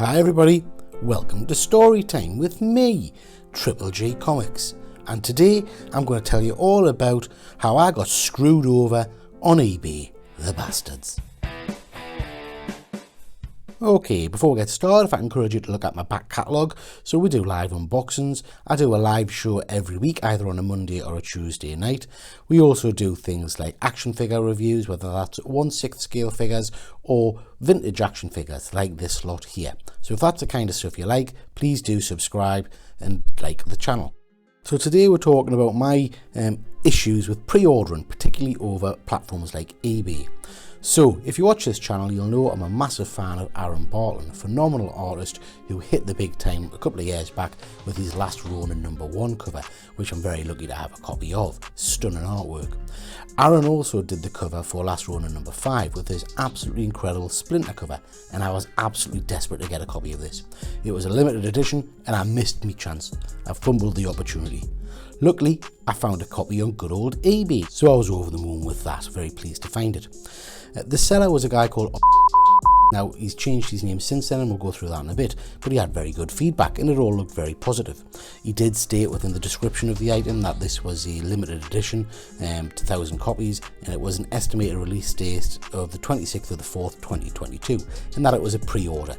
Hi everybody, welcome to Story Time with me, Triple J Comics, and today I'm going to tell you all about how I got screwed over on eBay, the bastards. Okay, before we get started, if I encourage you to look at my back catalogue. So we do live unboxings. I do a live show every week, either on a Monday or a Tuesday night. We also do things like action figure reviews, whether that's 1/6 scale figures or vintage action figures like this lot here. So if that's the kind of stuff you like, please do subscribe and like the channel. So today we're talking about my issues with pre-ordering, particularly over platforms like eBay. So if you watch this channel, you'll know I'm a massive fan of Aaron Bartlett, a phenomenal artist who hit the big time a couple of years back with his Last Ronin #1 cover, which I'm very lucky to have a copy of. Stunning artwork. Aaron also did the cover for Last Ronin #5 with his absolutely incredible Splinter cover, and I was absolutely desperate to get a copy of this. It was a limited edition and I missed my chance. I fumbled the opportunity. Luckily, I found a copy on good old eBay, so I was over the moon with that, very pleased to find it. The seller was a guy called Now, he's changed his name since then and we'll go through that in a bit, but he had very good feedback and it all looked very positive. He did state within the description of the item that this was a limited edition to 1,000 copies, and it was an estimated release date of the 26th of the 4th, 2022, and that it was a pre-order.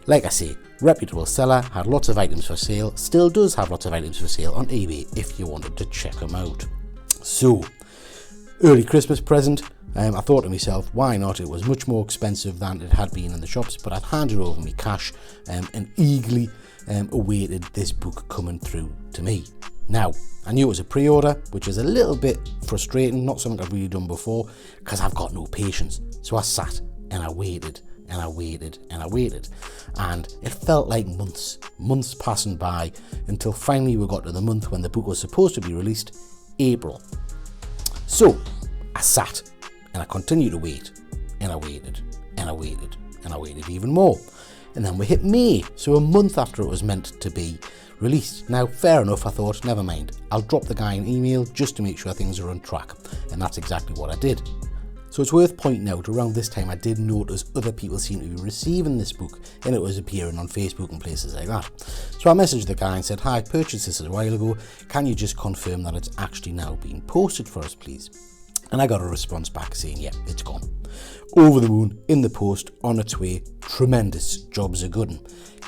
Like I say, reputable seller, had lots of items for sale, still does have lots of items for sale on eBay if you wanted to check them out. So, early Christmas present, I thought to myself, why not? It was much more expensive than it had been in the shops, but I'd handed over me cash and eagerly awaited this book coming through to me. Now, I knew it was a pre-order, which is a little bit frustrating, not something I've really done before, because I've got no patience. So I sat and I waited and I waited and I waited, and it felt like months passing by until finally we got to the month when the book was supposed to be released, April. So I sat and I continued to wait, and I waited and I waited and I waited even more, and then we hit May, so a month after it was meant to be released. Now, fair enough, I thought, never mind, I'll drop the guy an email just to make sure things are on track, and that's exactly what I did. So it's worth pointing out, around this time I did notice other people seem to be receiving this book, and it was appearing on Facebook and places like that. So I messaged the guy and said, hi, I purchased this a while ago, can you just confirm that it's actually now being posted for us, please? And I got a response back saying, yeah, it's gone. Over the moon, in the post, on its way, tremendous, job's a good one.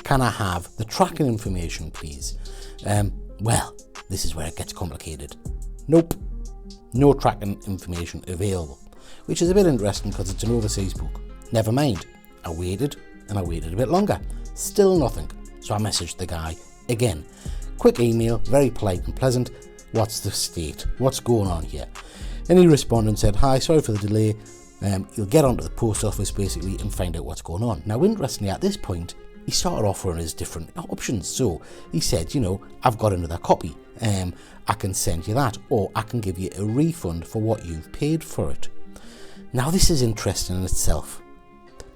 Can I have the tracking information, please? Well, this is where it gets complicated. Nope, no tracking information available, which is a bit interesting because it's an overseas book. Never mind, I waited and I waited a bit longer, still nothing. So I messaged the guy again. Quick email, very polite and pleasant. What's the state? What's going on here? And he responded and said, hi, sorry for the delay. You'll get onto the post office basically and find out what's going on. Now, interestingly, at this point, he started offering us different options. So he said, you know, I've got another copy. I can send you that, or I can give you a refund for what you've paid for it. Now, this is interesting in itself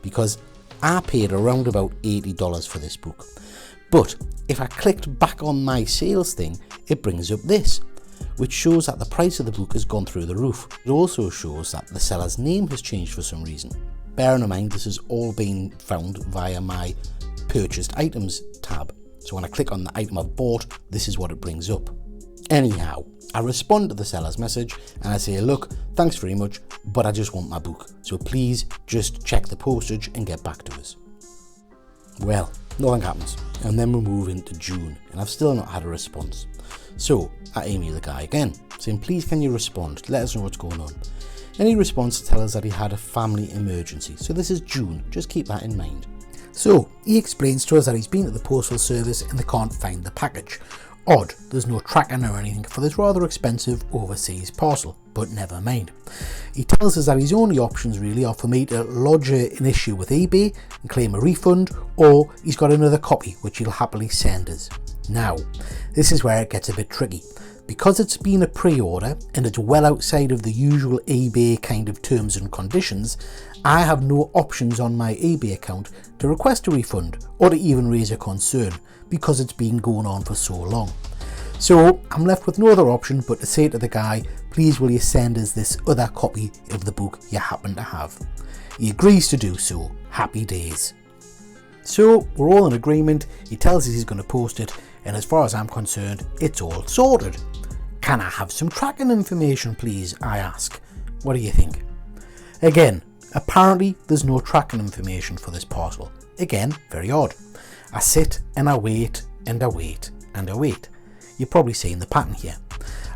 because I paid around about $80 for this book. But if I clicked back on my sales thing, it brings up this, which shows that the price of the book has gone through the roof. It also shows that the seller's name has changed for some reason. Bearing in mind, this has all been found via my purchased items tab. So when I click on the item I've bought, this is what it brings up. Anyhow, I respond to the seller's message and I say, look, thanks very much, but I just want my book. So please just check the postage and get back to us. Well, nothing happens. And then we move into June and I've still not had a response. So I email the guy again, saying, please can you respond, let us know what's going on. And he responds to tell us that he had a family emergency. So this is June, just keep that in mind. So he explains to us that he's been at the postal service and they can't find the package. Odd, there's no tracking or anything for this rather expensive overseas parcel, but never mind. He tells us that his only options really are for me to lodge an issue with eBay and claim a refund, or he's got another copy which he'll happily send us. Now, this is where it gets a bit tricky. Because it's been a pre-order and it's well outside of the usual eBay kind of terms and conditions, I have no options on my eBay account to request a refund or to even raise a concern because it's been going on for so long. So I'm left with no other option but to say to the guy, please will you send us this other copy of the book you happen to have. He agrees to do so. Happy days. So we're all in agreement, he tells us he's going to post it, and as far as I'm concerned, it's all sorted. Can I have some tracking information please, I ask. What do you think? Again, apparently there's no tracking information for this parcel. Again, very odd. I sit and I wait and I wait and I wait. You've probably seen the pattern here.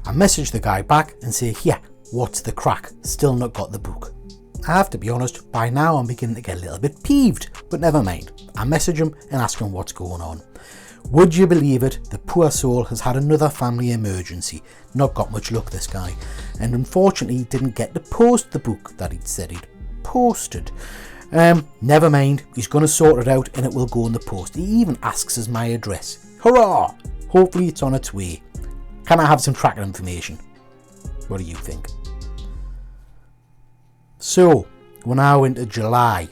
I message the guy back and say, yeah, what's the crack? Still not got the book. I have to be honest, by now I'm beginning to get a little bit peeved, but never mind. I message him and ask him what's going on. Would you believe it, the poor soul has had another family emergency. Not got much luck, this guy, and unfortunately didn't get to post the book that he'd said he'd posted. Never mind, he's going to sort it out and it will go in the post. He even asks us my address. Hurrah! Hopefully it's on its way. Can I have some tracking information? What do you think? So, we're now into July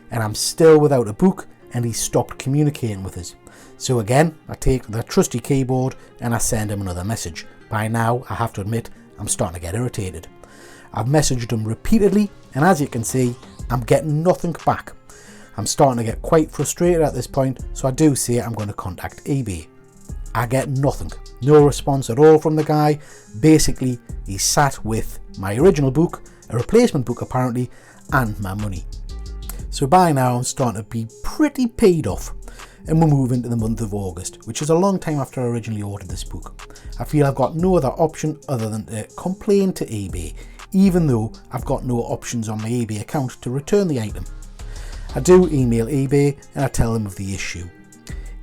and I'm still without a book and he stopped communicating with us. So again, I take the trusty keyboard and I send him another message. By now, I have to admit, I'm starting to get irritated. I've messaged him repeatedly and as you can see, I'm getting nothing back. I'm starting to get quite frustrated at this point, so I do say I'm going to contact eBay. I get nothing. No response at all from the guy. Basically, he sat with my original book, a replacement book apparently, and my money. So by now I'm starting to be pretty paid off. And we're moving to the month of August, which is a long time after I originally ordered this book. I feel I've got no other option other than to complain to eBay, even though I've got no options on my eBay account to return the item. I do email eBay and I tell them of the issue.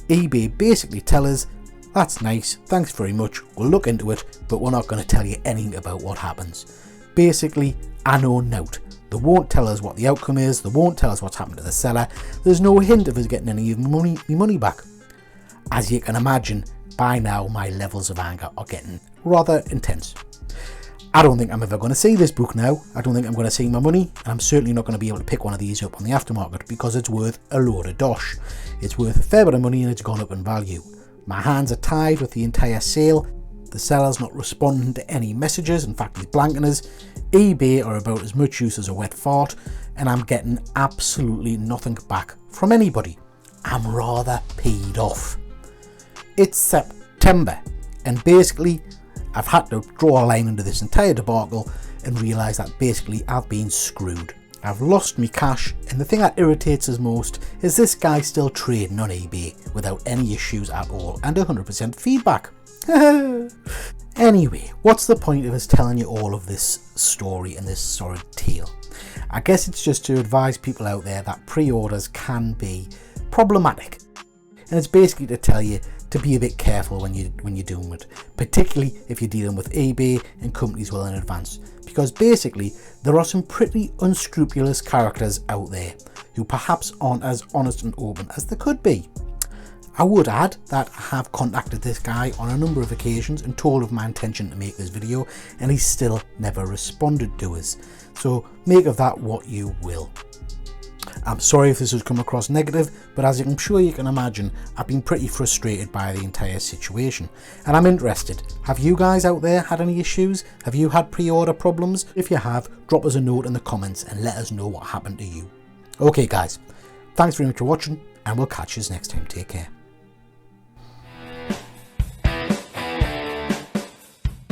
eBay basically tell us, that's nice, thanks very much, we'll look into it, but we're not going to tell you anything about what happens. Basically, I know nout. They won't tell us what the outcome is, they won't tell us what's happened to the seller, there's no hint of us getting any of my money back. As you can imagine, by now my levels of anger are getting rather intense. I don't think I'm ever going to see this book now, I don't think I'm going to see my money, and I'm certainly not going to be able to pick one of these up on the aftermarket because it's worth a load of dosh. It's worth a fair bit of money and it's gone up in value. My hands are tied with the entire sale, the seller's not responding to any messages, in fact he's blanking us. eBay are about as much use as a wet fart and I'm getting absolutely nothing back from anybody. I'm rather peed off. It's September and basically I've had to draw a line under this entire debacle and realise that basically I've been screwed. I've lost me cash and the thing that irritates us most is this guy still trading on eBay without any issues at all and 100% feedback. Anyway, what's the point of us telling you all of this story and this sordid tale? I guess it's just to advise people out there that pre-orders can be problematic. And it's basically to tell you to be a bit careful when you're doing it, particularly if you're dealing with eBay and companies well in advance. Because basically, there are some pretty unscrupulous characters out there who perhaps aren't as honest and open as they could be. I would add that I have contacted this guy on a number of occasions and told of my intention to make this video and he's still never responded to us. So make of that what you will. I'm sorry if this has come across negative, but as I'm sure you can imagine, I've been pretty frustrated by the entire situation. And I'm interested, have you guys out there had any issues? Have you had pre-order problems? If you have, drop us a note in the comments and let us know what happened to you. Okay guys, thanks very much for watching and we'll catch you next time. Take care.